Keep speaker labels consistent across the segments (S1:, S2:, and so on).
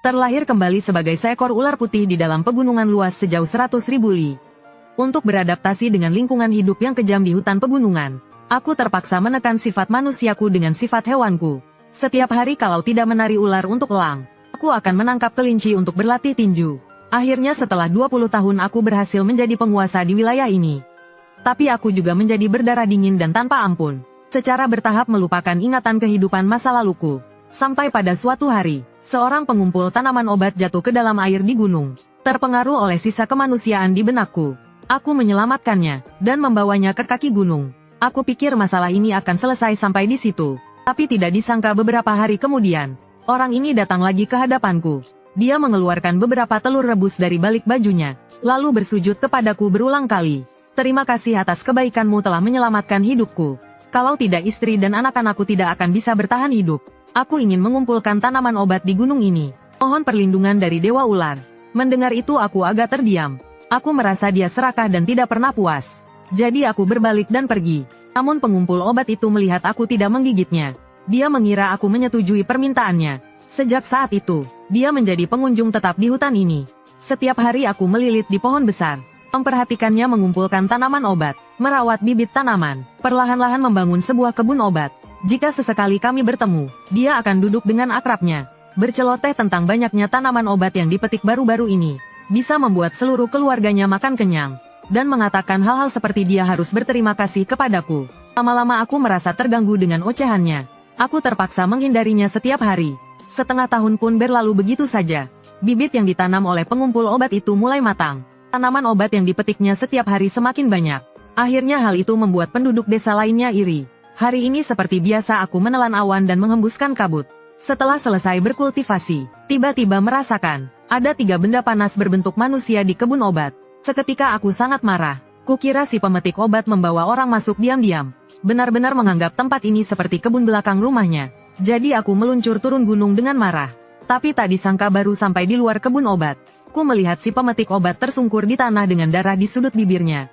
S1: terlahir kembali sebagai seekor ular putih di dalam pegunungan luas sejauh 100.000 li. Untuk beradaptasi dengan lingkungan hidup yang kejam di hutan pegunungan, aku terpaksa menekan sifat manusiaku dengan sifat hewanku. Setiap hari kalau tidak menari ular untuk elang, aku akan menangkap kelinci untuk berlatih tinju. Akhirnya setelah 20 tahun aku berhasil menjadi penguasa di wilayah ini. Tapi aku juga menjadi berdarah dingin dan tanpa ampun. Secara bertahap melupakan ingatan kehidupan masa laluku. Sampai pada suatu hari, seorang pengumpul tanaman obat jatuh ke dalam air di gunung. Terpengaruh oleh sisa kemanusiaan di benakku, aku menyelamatkannya, dan membawanya ke kaki gunung. Aku pikir masalah ini akan selesai sampai di situ. Tapi tidak disangka beberapa hari kemudian, orang ini datang lagi ke hadapanku. Dia mengeluarkan beberapa telur rebus dari balik bajunya, lalu bersujud kepadaku berulang kali. Terima kasih atas kebaikanmu telah menyelamatkan hidupku. Kalau tidak istri dan anak-anakku tidak akan bisa bertahan hidup. Aku ingin mengumpulkan tanaman obat di gunung ini. Mohon perlindungan dari Dewa Ular. Mendengar itu aku agak terdiam. Aku merasa dia serakah dan tidak pernah puas. Jadi aku berbalik dan pergi. Namun pengumpul obat itu melihat aku tidak menggigitnya. Dia mengira aku menyetujui permintaannya. Sejak saat itu, dia menjadi pengunjung tetap di hutan ini. Setiap hari aku melilit di pohon besar, memperhatikannya mengumpulkan tanaman obat, merawat bibit tanaman, perlahan-lahan membangun sebuah kebun obat. Jika sesekali kami bertemu, dia akan duduk dengan akrabnya, berceloteh tentang banyaknya tanaman obat yang dipetik baru-baru ini. Bisa membuat seluruh keluarganya makan kenyang, dan mengatakan hal-hal seperti dia harus berterima kasih kepadaku. Lama-lama aku merasa terganggu dengan ocehannya. Aku terpaksa menghindarinya setiap hari. Setengah tahun pun berlalu begitu saja. Bibit yang ditanam oleh pengumpul obat itu mulai matang. Tanaman obat yang dipetiknya setiap hari semakin banyak. Akhirnya hal itu membuat penduduk desa lainnya iri. Hari ini seperti biasa aku menelan awan dan menghembuskan kabut. Setelah selesai berkultivasi, tiba-tiba merasakan ada 3 benda panas berbentuk manusia di kebun obat. Seketika aku sangat marah. Kukira si pemetik obat membawa orang masuk diam-diam. Benar-benar menganggap tempat ini seperti kebun belakang rumahnya. Jadi aku meluncur turun gunung dengan marah. Tapi tak disangka baru sampai di luar kebun obat, ku melihat si pemetik obat tersungkur di tanah dengan darah di sudut bibirnya.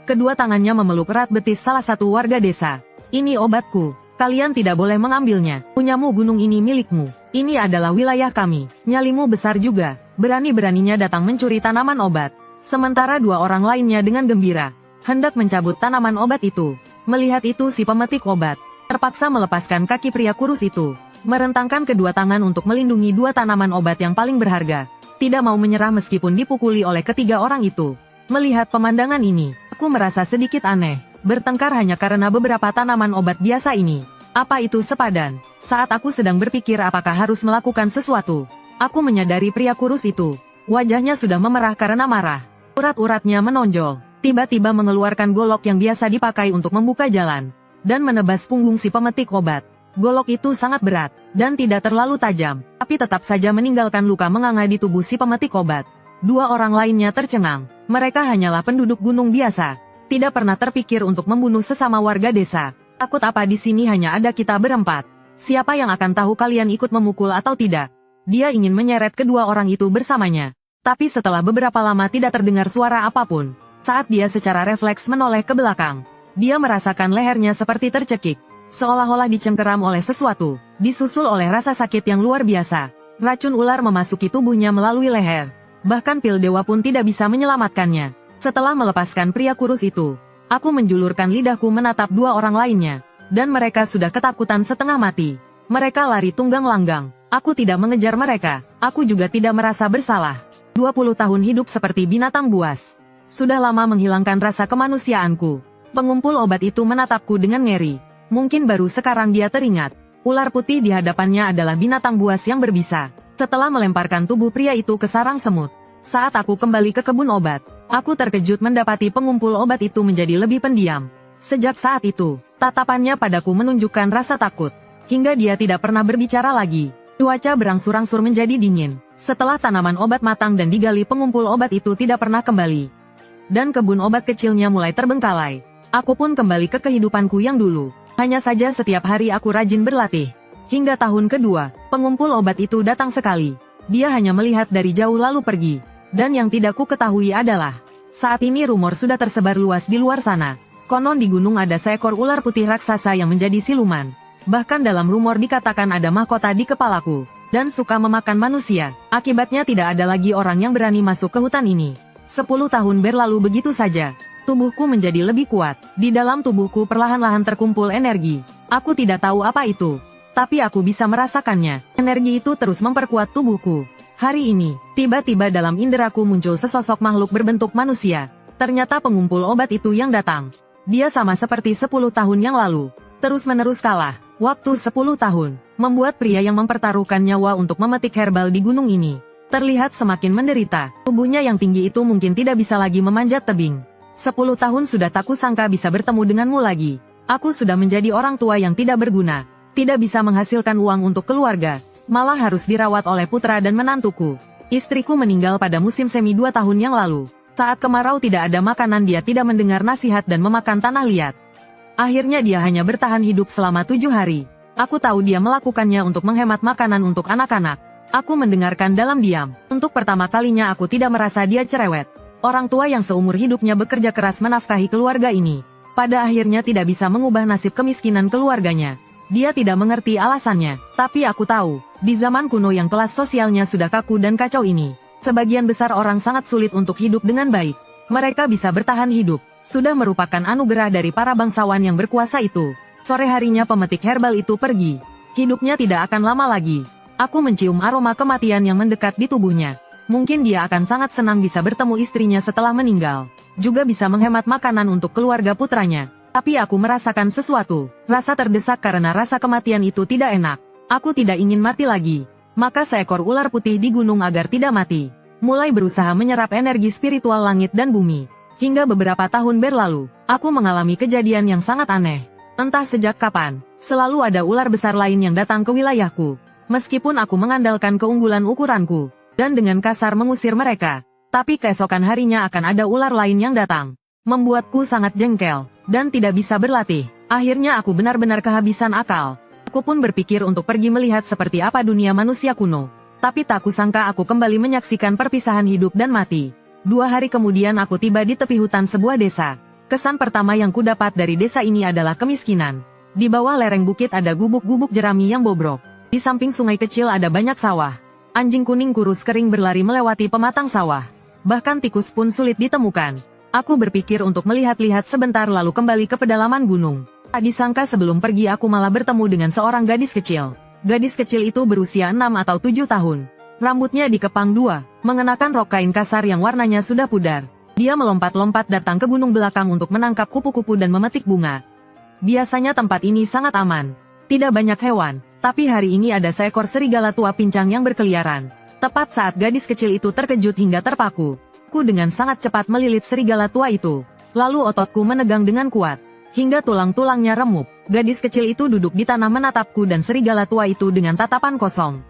S1: Kedua tangannya memeluk erat betis salah satu warga desa. Ini obatku. Kalian tidak boleh mengambilnya. Punyamu gunung ini milikmu. Ini adalah wilayah kami. Nyalimu besar juga. Berani-beraninya datang mencuri tanaman obat. Sementara 2 orang lainnya dengan gembira hendak mencabut tanaman obat itu. Melihat itu si pemetik obat terpaksa melepaskan kaki pria kurus itu. Merentangkan kedua tangan untuk melindungi 2 tanaman obat yang paling berharga. Tidak mau menyerah meskipun dipukuli oleh ketiga orang itu. Melihat pemandangan ini, aku merasa sedikit aneh. Bertengkar hanya karena beberapa tanaman obat biasa ini. Apa itu sepadan? Saat aku sedang berpikir apakah harus melakukan sesuatu, aku menyadari pria kurus itu. Wajahnya sudah memerah karena marah. Urat-uratnya menonjol. Tiba-tiba mengeluarkan golok yang biasa dipakai untuk membuka jalan. Dan menebas punggung si pemetik obat. Golok itu sangat berat, dan tidak terlalu tajam. Tapi tetap saja meninggalkan luka menganga di tubuh si pemetik obat. 2 orang lainnya tercengang. Mereka hanyalah penduduk gunung biasa. Tidak pernah terpikir untuk membunuh sesama warga desa. Takut apa di sini hanya ada kita berempat. Siapa yang akan tahu kalian ikut memukul atau tidak? Dia ingin menyeret kedua orang itu bersamanya. Tapi setelah beberapa lama tidak terdengar suara apapun. Saat dia secara refleks menoleh ke belakang, dia merasakan lehernya seperti tercekik. Seolah-olah dicengkeram oleh sesuatu, disusul oleh rasa sakit yang luar biasa. Racun ular memasuki tubuhnya melalui leher. Bahkan pil dewa pun tidak bisa menyelamatkannya. Setelah melepaskan pria kurus itu, aku menjulurkan lidahku menatap 2 orang lainnya. Dan mereka sudah ketakutan setengah mati. Mereka lari tunggang langgang. Aku tidak mengejar mereka. Aku juga tidak merasa bersalah. 20 tahun hidup seperti binatang buas. Sudah lama menghilangkan rasa kemanusiaanku. Pengumpul obat itu menatapku dengan ngeri. Mungkin baru sekarang dia teringat. Ular putih di hadapannya adalah binatang buas yang berbisa. Setelah melemparkan tubuh pria itu ke sarang semut. Saat aku kembali ke kebun obat, aku terkejut mendapati pengumpul obat itu menjadi lebih pendiam. Sejak saat itu, tatapannya padaku menunjukkan rasa takut. Hingga dia tidak pernah berbicara lagi. Cuaca berangsur-angsur menjadi dingin. Setelah tanaman obat matang dan digali, pengumpul obat itu tidak pernah kembali. Dan kebun obat kecilnya mulai terbengkalai. Aku pun kembali ke kehidupanku yang dulu. Hanya saja setiap hari aku rajin berlatih. Hingga tahun kedua, pengumpul obat itu datang sekali. Dia hanya melihat dari jauh lalu pergi. Dan yang tidak ku ketahui adalah, saat ini rumor sudah tersebar luas di luar sana. Konon di gunung ada seekor ular putih raksasa yang menjadi siluman. Bahkan dalam rumor dikatakan ada mahkota di kepalaku. dan suka memakan manusia. Akibatnya tidak ada lagi orang yang berani masuk ke hutan ini. 10 tahun berlalu begitu saja. Tubuhku menjadi lebih kuat. Di dalam tubuhku perlahan-lahan terkumpul energi. Aku tidak tahu apa itu. Tapi aku bisa merasakannya. Energi itu terus memperkuat tubuhku. Hari ini, tiba-tiba dalam inderaku muncul sesosok makhluk berbentuk manusia. Ternyata pengumpul obat itu yang datang. Dia sama seperti 10 tahun yang lalu. Terus-menerus kalah. Waktu 10 tahun, membuat pria yang mempertaruhkan nyawa untuk memetik herbal di gunung ini terlihat semakin menderita. Tubuhnya yang tinggi itu mungkin tidak bisa lagi memanjat tebing. 10 tahun sudah tak kusangka bisa bertemu denganmu lagi. Aku sudah menjadi orang tua yang tidak berguna. Tidak bisa menghasilkan uang untuk keluarga. Malah harus dirawat oleh putra dan menantuku. Istriku meninggal pada musim semi 2 tahun yang lalu. Saat kemarau tidak ada makanan, dia tidak mendengar nasihat dan memakan tanah liat. Akhirnya dia hanya bertahan hidup selama 7 hari. Aku tahu dia melakukannya untuk menghemat makanan untuk anak-anak. Aku mendengarkan dalam diam. Untuk pertama kalinya aku tidak merasa dia cerewet. Orang tua yang seumur hidupnya bekerja keras menafkahi keluarga ini. Pada akhirnya tidak bisa mengubah nasib kemiskinan keluarganya. Dia tidak mengerti alasannya. Tapi aku tahu, di zaman kuno yang kelas sosialnya sudah kaku dan kacau ini, sebagian besar orang sangat sulit untuk hidup dengan baik. Mereka bisa bertahan hidup. Sudah merupakan anugerah dari para bangsawan yang berkuasa itu. Sore harinya pemetik herbal itu pergi. Hidupnya tidak akan lama lagi. Aku mencium aroma kematian yang mendekat di tubuhnya. Mungkin dia akan sangat senang bisa bertemu istrinya setelah meninggal. Juga bisa menghemat makanan untuk keluarga putranya. Tapi aku merasakan sesuatu. Rasa terdesak karena rasa kematian itu tidak enak. Aku tidak ingin mati lagi. Maka seekor ular putih di gunung agar tidak mati, mulai berusaha menyerap energi spiritual langit dan bumi. Hingga beberapa tahun berlalu, aku mengalami kejadian yang sangat aneh. Entah sejak kapan, selalu ada ular besar lain yang datang ke wilayahku. Meskipun aku mengandalkan keunggulan ukuranku, dan dengan kasar mengusir mereka, tapi keesokan harinya akan ada ular lain yang datang. Membuatku sangat jengkel, dan tidak bisa berlatih. Akhirnya aku benar-benar kehabisan akal. Aku pun berpikir untuk pergi melihat seperti apa dunia manusia kuno. Tapi tak kusangka aku kembali menyaksikan perpisahan hidup dan mati. 2 hari kemudian aku tiba di tepi hutan sebuah desa. Kesan pertama yang kudapat dari desa ini adalah kemiskinan. Di bawah lereng bukit ada gubuk-gubuk jerami yang bobrok. Di samping sungai kecil ada banyak sawah. Anjing kuning kurus kering berlari melewati pematang sawah. Bahkan tikus pun sulit ditemukan. Aku berpikir untuk melihat-lihat sebentar lalu kembali ke pedalaman gunung. Tak disangka sebelum pergi aku malah bertemu dengan seorang gadis kecil. Gadis kecil itu berusia 6 atau 7 tahun. Rambutnya dikepang 2, mengenakan rok kain kasar yang warnanya sudah pudar. Dia melompat-lompat datang ke gunung belakang untuk menangkap kupu-kupu dan memetik bunga. Biasanya tempat ini sangat aman. Tidak banyak hewan, tapi hari ini ada seekor serigala tua pincang yang berkeliaran. Tepat saat gadis kecil itu terkejut hingga terpaku, aku dengan sangat cepat melilit serigala tua itu. Lalu ototku menegang dengan kuat, hingga tulang-tulangnya remuk. Gadis kecil itu duduk di tanah menatapku dan serigala tua itu dengan tatapan kosong.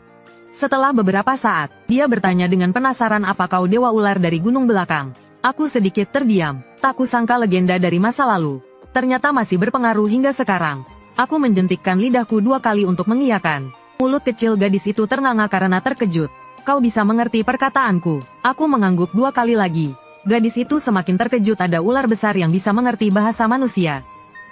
S1: Setelah beberapa saat, dia bertanya dengan penasaran, "Apa kau dewa ular dari gunung belakang?" Aku sedikit terdiam. Tak kusangka legenda dari masa lalu ternyata masih berpengaruh hingga sekarang. Aku menjentikkan lidahku 2 kali untuk mengiyakan. Mulut kecil gadis itu ternganga karena terkejut. "Kau bisa mengerti perkataanku?" Aku mengangguk 2 kali lagi. Gadis itu semakin terkejut, ada ular besar yang bisa mengerti bahasa manusia.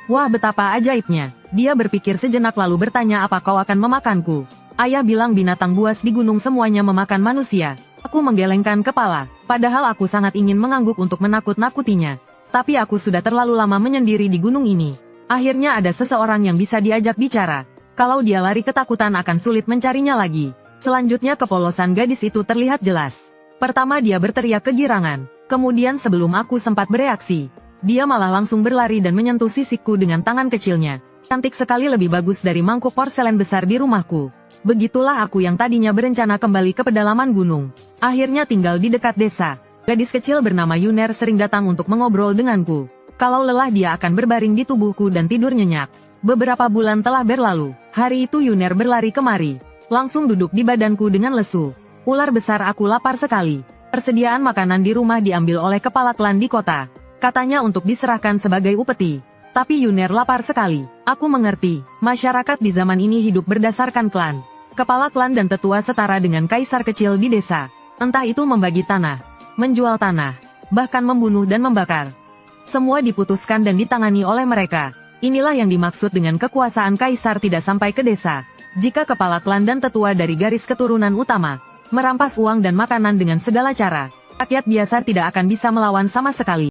S1: Wah, betapa ajaibnya. Dia berpikir sejenak lalu bertanya, "Apa kau akan memakanku?" Ayah bilang binatang buas di gunung semuanya memakan manusia. Aku menggelengkan kepala, padahal aku sangat ingin mengangguk untuk menakut-nakutinya. Tapi aku sudah terlalu lama menyendiri di gunung ini. Akhirnya ada seseorang yang bisa diajak bicara. Kalau dia lari ketakutan akan sulit mencarinya lagi. Selanjutnya kepolosan gadis itu terlihat jelas. Pertama dia berteriak kegirangan. Kemudian sebelum aku sempat bereaksi, dia malah langsung berlari dan menyentuh sisikku dengan tangan kecilnya. Cantik sekali, lebih bagus dari mangkuk porselen besar di rumahku. Begitulah aku yang tadinya berencana kembali ke pedalaman gunung. Akhirnya tinggal di dekat desa. Gadis kecil bernama Yuner sering datang untuk mengobrol denganku. Kalau lelah dia akan berbaring di tubuhku dan tidur nyenyak. Beberapa bulan telah berlalu. Hari itu Yuner berlari kemari. Langsung duduk di badanku dengan lesu. "Ular besar, aku lapar sekali. Persediaan makanan di rumah diambil oleh kepala klan di kota. Katanya untuk diserahkan sebagai upeti. Tapi Yuner lapar sekali." Aku mengerti. Masyarakat di zaman ini hidup berdasarkan klan. Kepala klan dan tetua setara dengan kaisar kecil di desa. Entah itu membagi tanah, menjual tanah, bahkan membunuh dan membakar. Semua diputuskan dan ditangani oleh mereka. Inilah yang dimaksud dengan kekuasaan kaisar tidak sampai ke desa. Jika kepala klan dan tetua dari garis keturunan utama merampas uang dan makanan dengan segala cara, rakyat biasa tidak akan bisa melawan sama sekali.